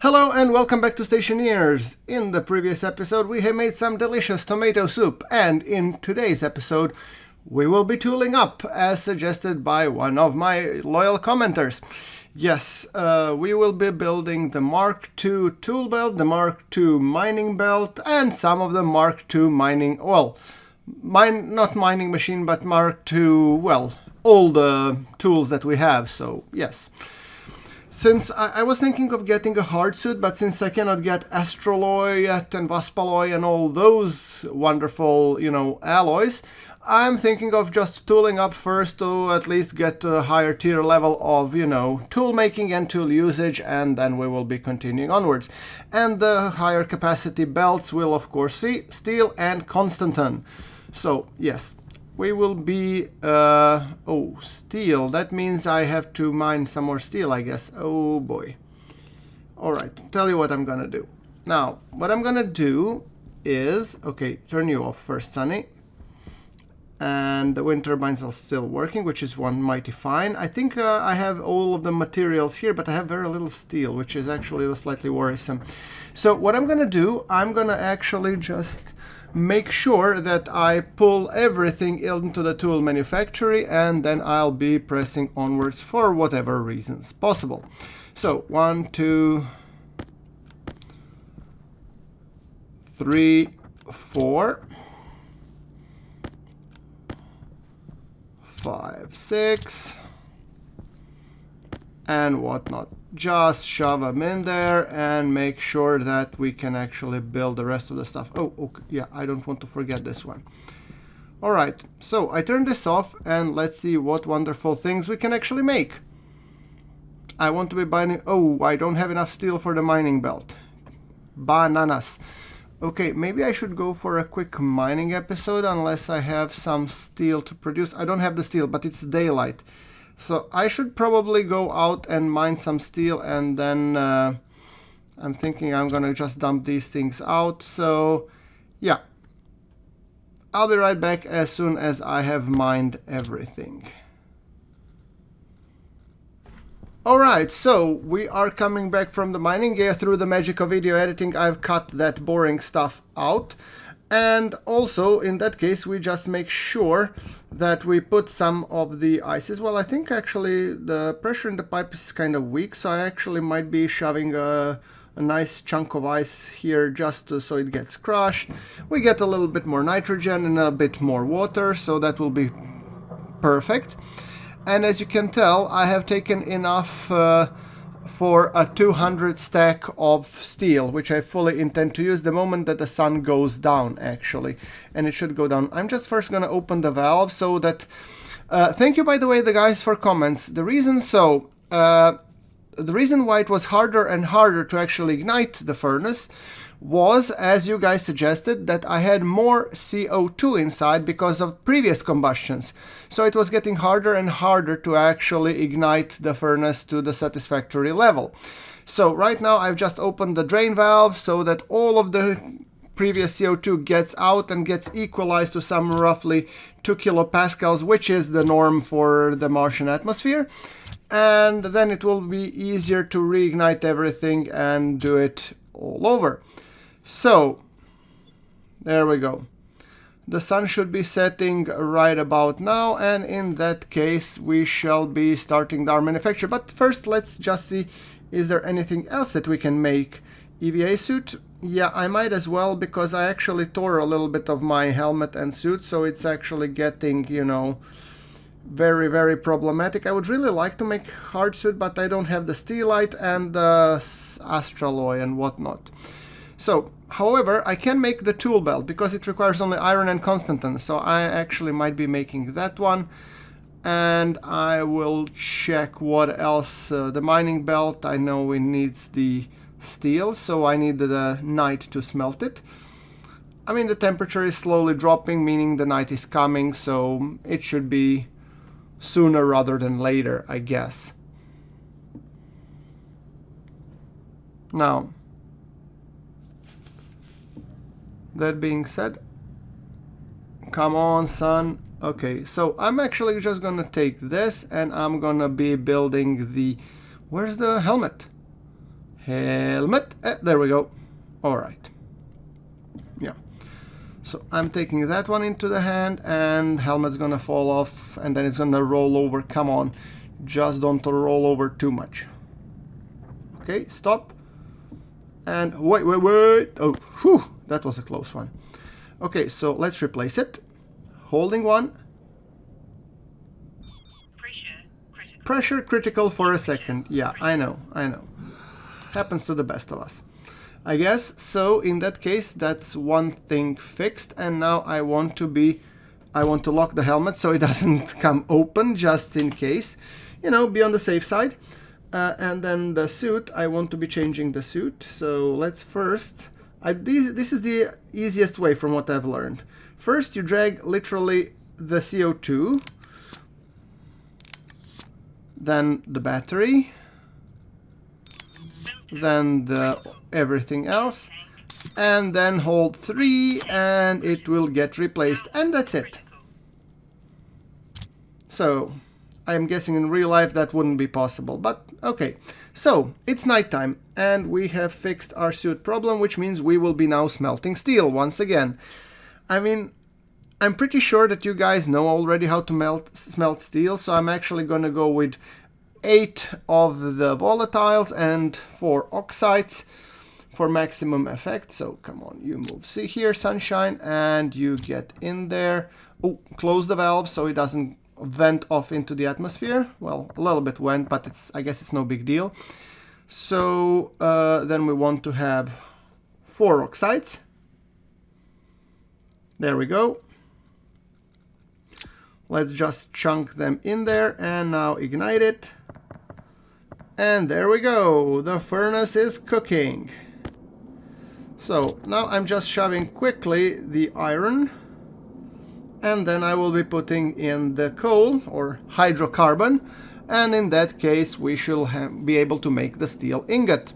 Hello and welcome back to Stationeers. In the previous episode we have made some delicious tomato soup, and in today's episode we will be tooling up as suggested by one of my loyal commenters. Yes, we will be building the Mk2 Tool Belt, the Mk2 Mining Belt, and some of the Mk2 mining, not mining machine, but Mk2, all the tools that we have, so yes. Since I was thinking of getting a hard suit, but since I cannot get astraloy yet and vaspaloy and all those wonderful, alloys, I'm thinking of just tooling up first to at least get to a higher tier level of, tool making and tool usage, and then we will be continuing onwards. And the higher capacity belts will of course see steel and Constantan. So yes. We will be, steel. That means I have to mine some more steel, I guess. Oh boy. Alright, tell you what I'm gonna do. Now, what I'm gonna do is, turn you off first, Sunny. And the wind turbines are still working, which is one mighty fine. I think I have all of the materials here, but I have very little steel, which is actually slightly worrisome. So what I'm gonna do, I'm gonna actually just make sure that I pull everything into the tool manufactory, and then I'll be pressing onwards for whatever reasons possible. So 1, 2, 3, 4, 5, 6, and whatnot. Just shove them in there and make sure that we can actually build the rest of the stuff. Oh, okay. Yeah, I don't want to forget this one. Alright, so I turn this off and let's see what wonderful things we can actually make. I want to be buying... Oh, I don't have enough steel for the mining belt. Bananas. Okay, maybe I should go for a quick mining episode unless I have some steel to produce. I don't have the steel, but it's daylight. So I should probably go out and mine some steel, and then I'm thinking I'm gonna just dump these things out. So yeah, I'll be right back as soon as I have mined everything. Alright, so we are coming back from the mining. Yeah, through the magic of video editing I've cut that boring stuff out. And also, in that case, we just make sure that we put some of the ices. Well, I think actually the pressure in the pipe is kind of weak, so I actually might be shoving a nice chunk of ice here just so it gets crushed. We get a little bit more nitrogen and a bit more water, so that will be perfect. And as you can tell, I have taken enough for a 200 stack of steel, which I fully intend to use the moment that the sun goes down, actually. And it should go down. I'm just first going to open the valve so that... thank you, by the way, the guys, for comments. The reason why it was harder and harder to actually ignite the furnace was, as you guys suggested, that I had more CO2 inside because of previous combustions. So it was getting harder and harder to actually ignite the furnace to the satisfactory level. So right now I've just opened the drain valve so that all of the previous CO2 gets out and gets equalized to some roughly 2 kilopascals, which is the norm for the Martian atmosphere. And then it will be easier to reignite everything and do it all over. So, there we go. The sun should be setting right about now, and in that case we shall be starting our manufacture. But first let's just see, is there anything else that we can make? EVA suit? Yeah, I might as well, because I actually tore a little bit of my helmet and suit, so it's actually getting, very, very problematic. I would really like to make hard suit, but I don't have the steelite and the astraloy and whatnot. So, however, I can make the tool belt because it requires only iron and Constantan, so I actually might be making that one. And I will check what else. The mining belt, I know it needs the steel, so I need the night to smelt it. I mean, the temperature is slowly dropping, meaning the night is coming, so it should be sooner rather than later, I guess. Now, that being said, come on, son. Okay, so I'm actually just gonna take this and I'm gonna be building the... Where's the helmet? Helmet. There we go. All right. Yeah. So I'm taking that one into the hand, and helmet's gonna fall off, and then it's gonna roll over. Come on. Just don't roll over too much. Okay, stop. And wait. Oh, whew, that was a close one. Okay, so let's replace it. Holding one. Pressure critical for a second. Yeah, I know. Happens to the best of us, I guess. So in that case, that's one thing fixed, and now I want to lock the helmet so it doesn't come open, just in case, you know, be on the safe side. And then the suit, I want to be changing the suit. So let's first, this is the easiest way from what I've learned. First, you drag literally the CO2, then the battery, then the everything else, and then hold 3 and it will get replaced, and that's it. So I'm guessing in real life that wouldn't be possible, but okay. So it's nighttime and we have fixed our suit problem, which means we will be now smelting steel once again. I mean, I'm pretty sure that you guys know already how to smelt steel, so I'm actually gonna go with 8 of the volatiles and 4 oxides for maximum effect. So come on, you move. See here, sunshine, and you get in there. Oh, close the valve so it doesn't vent off into the atmosphere. Well, a little bit went, but I guess it's no big deal. So then we want to have 4 oxides. There we go. Let's just chunk them in there and now ignite it. And there we go. The furnace is cooking. So now I'm just shoving quickly the iron, and then I will be putting in the coal or hydrocarbon, and in that case we shall be able to make the steel ingot.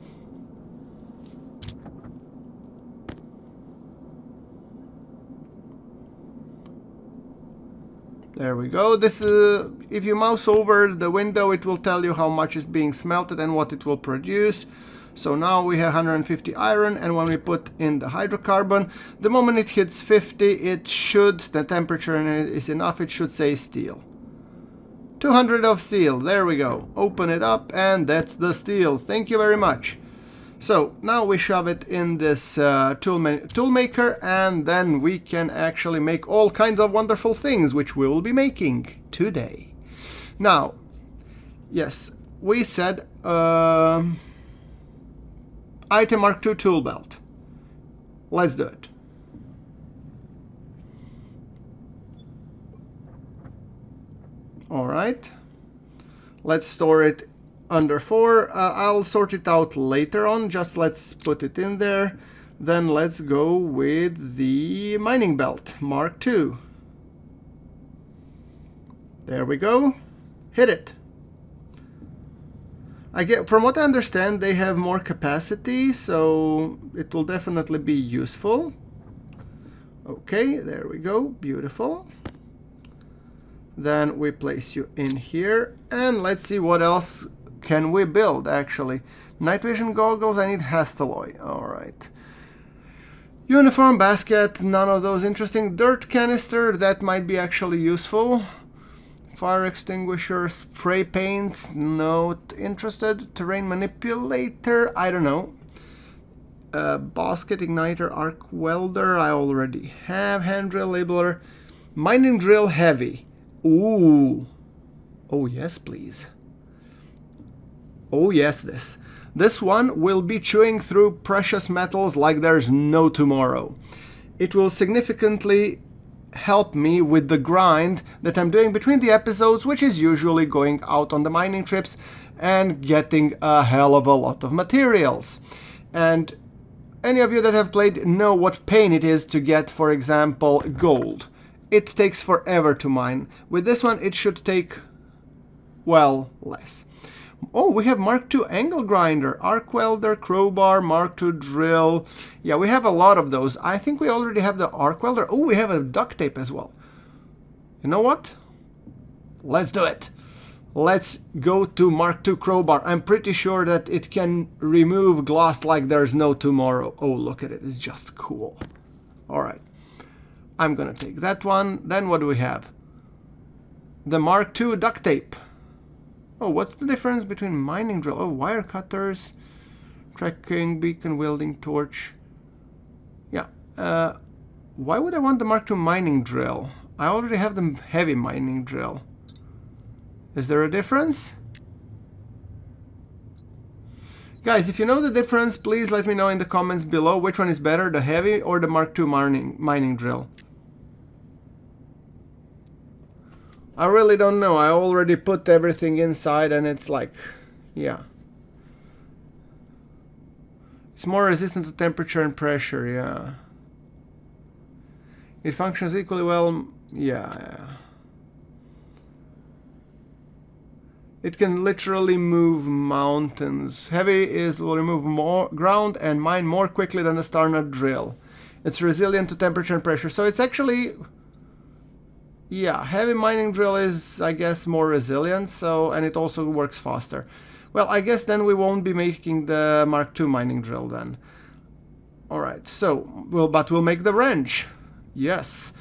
There we go. This if you mouse over the window, it will tell you how much is being smelted and what it will produce. So now we have 150 iron, and when we put in the hydrocarbon, the moment it hits 50, it should, the temperature is enough, it should say steel. 200 of steel, there we go. Open it up, and that's the steel. Thank you very much. So now we shove it in this tool maker, and then we can actually make all kinds of wonderful things, which we will be making today. Now, yes, we said item Mk2 Tool Belt. Let's do it. All right. Let's store it under 4. I'll sort it out later on. Just let's put it in there. Then let's go with the mining belt, Mk2. There we go. Hit it. From what I understand, they have more capacity, so it will definitely be useful. Okay, there we go. Beautiful. Then we place you in here, and let's see what else can we build, actually. Night vision goggles, I need hastelloy. All right. Uniform basket, none of those interesting. Dirt canister, that might be actually useful. Fire extinguisher, spray paints, not interested. Terrain manipulator, I don't know. Basket, igniter, arc welder, I already have. Hand drill, labeler. Mining drill heavy. Ooh. Oh yes, please. Oh yes, this. This one will be chewing through precious metals like there's no tomorrow. It will significantly help me with the grind that I'm doing between the episodes, which is usually going out on the mining trips and getting a hell of a lot of materials. And any of you that have played know what pain it is to get, for example, gold. It takes forever to mine. With this one, it should take, well, less. Oh, we have Mk2 angle grinder, arc welder, crowbar, Mk2 drill. Yeah, we have a lot of those. I think we already have the arc welder. Oh, we have a duct tape as well. You know what? Let's do it. Let's go to Mark II crowbar. I'm pretty sure that it can remove gloss like there's no tomorrow. Oh, look at it. It's just cool. All right. I'm going to take that one. Then what do we have? The Mark II duct tape. Oh, what's the difference between mining drill? Oh, wire cutters, tracking, beacon, welding, torch. Yeah. Why would I want the Mark II mining drill? I already have the heavy mining drill. Is there a difference? Guys, if you know the difference, please let me know in the comments below which one is better, the heavy or the Mark II mining drill. I really don't know. I already put everything inside and it's like, yeah. It's more resistant to temperature and pressure, yeah. It functions equally well, yeah. It can literally move mountains. Heavy will remove more ground and mine more quickly than the standard drill. It's resilient to temperature and pressure. So it's actually, yeah, heavy mining drill is, I guess, more resilient. So, and it also works faster. Well, I guess then we won't be making the Mark II mining drill then. All right. So, but we'll make the wrench. Yes.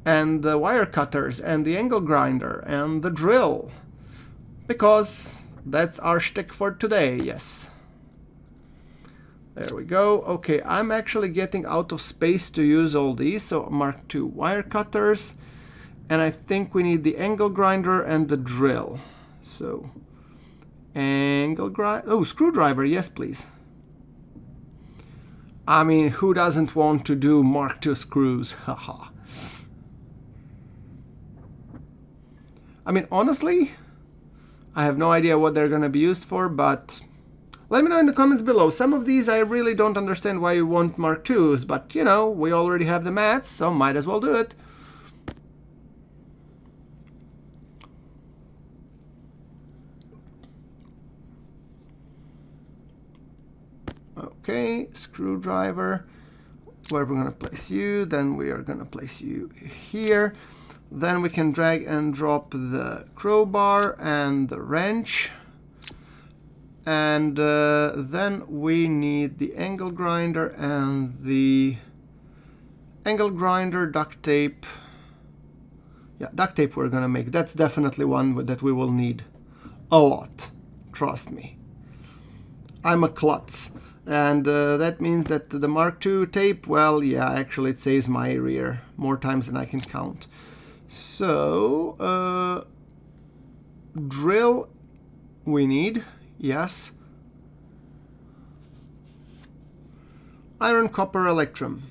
And the wire cutters and the angle grinder and the drill. Because that's our shtick for today, yes. There we go. Okay, I'm actually getting out of space to use all these. So Mark II wire cutters. And I think we need the angle grinder and the drill. So, angle grinder. Oh, screwdriver, yes, please. I mean, who doesn't want to do Mark II screws? Haha. I mean, honestly, I have no idea what they're going to be used for, but let me know in the comments below. Some of these I really don't understand why you want Mark IIs, but you know, we already have the mats, so might as well do it. Okay, screwdriver. Where we're going to place you, then we are going to place you here. Then we can drag and drop the crowbar and the wrench. And then we need the angle grinder and the angle grinder, duct tape. Yeah, duct tape we're gonna make. That's definitely one that we will need a lot. Trust me. I'm a klutz. And that means that the Mark II tape, well, yeah, actually it saves my rear more times than I can count. So, drill we need, yes. Iron, copper, electrum.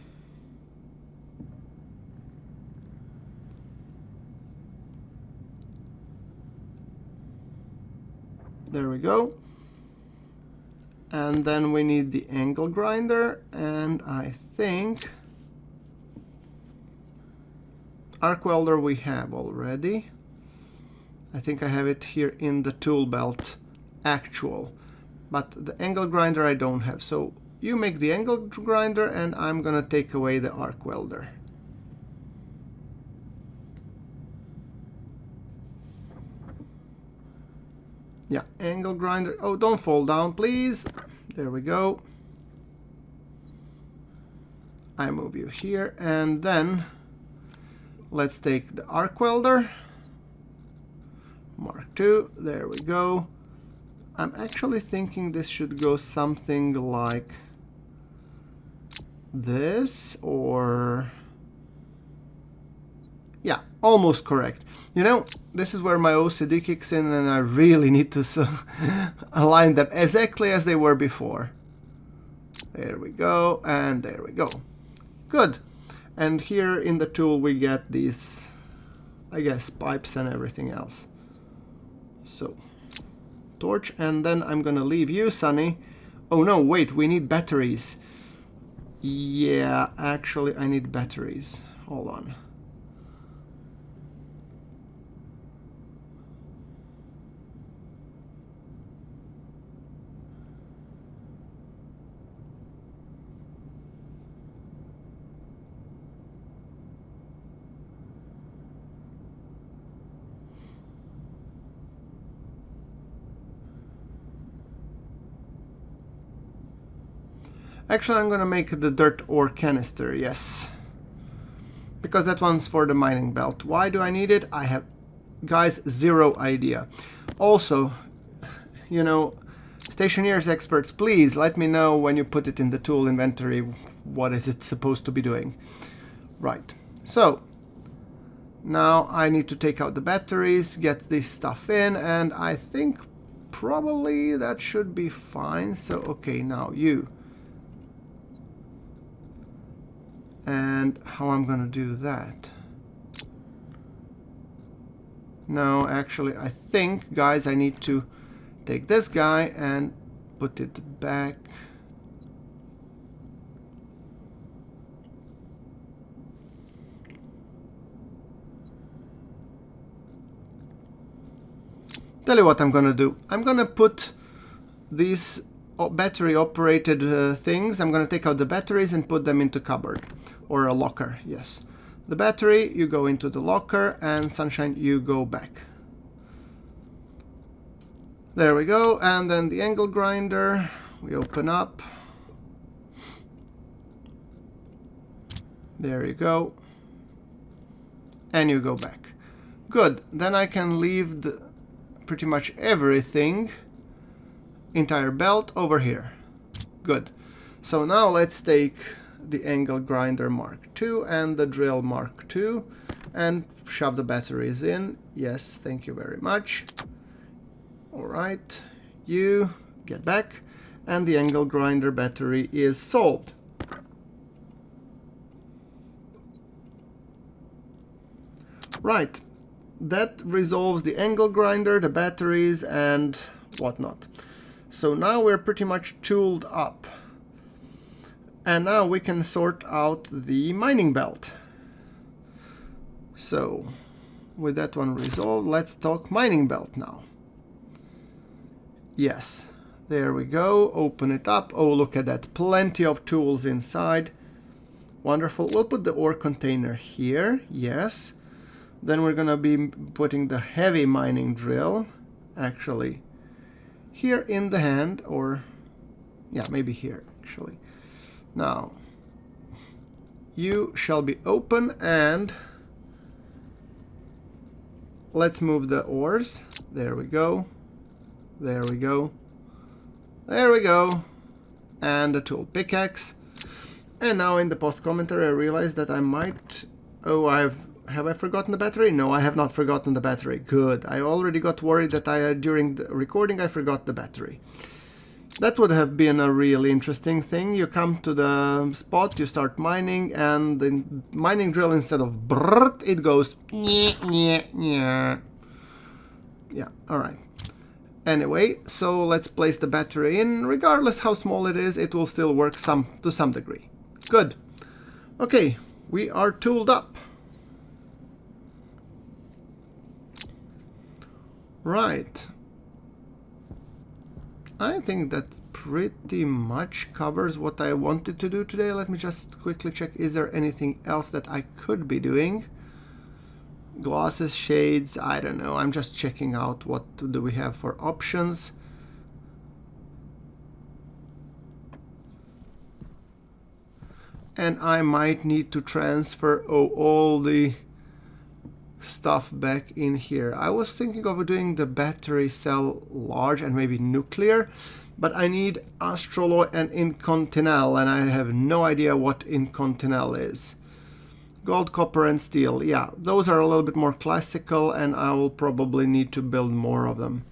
There we go. And then we need the angle grinder, and I think arc welder we have already. I think I have it here in the tool belt actual, but the angle grinder I don't have. So you make the angle grinder and I'm gonna take away the arc welder. Yeah, angle grinder. Oh, don't fall down, please. There we go. I move you here, and then let's take the arc welder. Mark II, there we go. I'm actually thinking this should go something like this, or yeah, almost correct. You know, this is where my OCD kicks in, and I really need to align them exactly as they were before. There we go, and there we go. Good. And here in the tool we get these, I guess, pipes and everything else. So, torch, and then I'm gonna leave you, Sunny. Oh no, wait, we need batteries. Yeah, actually I need batteries. Hold on. Actually, I'm gonna make the dirt ore canister, yes. Because that one's for the mining belt. Why do I need it? I have, guys, zero idea. Also, you know, stationeers experts, please let me know when you put it in the tool inventory, what is it supposed to be doing. Right, so now I need to take out the batteries, get this stuff in, and I think probably that should be fine. So, okay, now you. And how I'm gonna do that? No, actually, I think, guys, I need to take this guy and put it back. Tell you what I'm gonna do. I'm gonna put these battery operated things. I'm gonna take out the batteries and put them into cupboard or a locker. Yes, the battery, you go into the locker, and Sunshine, you go back. There we go. And then the angle grinder, we open up. There you go. And you go back. Good. Then I can leave pretty much everything, entire belt, over here. Good. So now let's take the angle grinder Mark II and the drill Mark II and shove the batteries in. Yes, thank you very much. Alright, you get back, and the angle grinder battery is solved. Right, that resolves the angle grinder, the batteries, and whatnot. So now we're pretty much tooled up. And now we can sort out the mining belt. So, with that one resolved, let's talk mining belt now. Yes, there we go. Open it up. Oh, look at that. Plenty of tools inside. Wonderful. We'll put the ore container here. Yes. Then we're gonna be putting the heavy mining drill, actually, here in the hand, or yeah, maybe here, actually. Now, you shall be open, and let's move the ores. There we go. There we go. There we go. And the tool pickaxe. And now in the post commentary I realized that I might... Oh, have I forgotten the battery? No, I have not forgotten the battery. Good. I already got worried that during the recording I forgot the battery. That would have been a really interesting thing. You come to the spot, you start mining, and the mining drill, instead of brrrt, it goes nyeh, nyeh, nyeh. Yeah, alright. Anyway, so let's place the battery in. Regardless how small it is, it will still work to some degree. Good. Okay, we are tooled up. Right. I think that pretty much covers what I wanted to do today. Let me just quickly check, is there anything else that I could be doing? Glasses, shades, I don't know. I'm just checking out what do we have for options. And I might need to transfer all the stuff back in here. I was thinking of doing the battery cell large and maybe nuclear, but I need astroloy and incontinel, and I have no idea what incontinel is. Gold, copper, and steel. Yeah, those are a little bit more classical, and I will probably need to build more of them.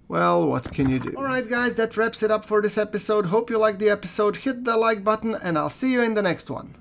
Well, what can you do? Alright guys, that wraps it up for this episode. Hope you liked the episode. Hit the like button, and I'll see you in the next one.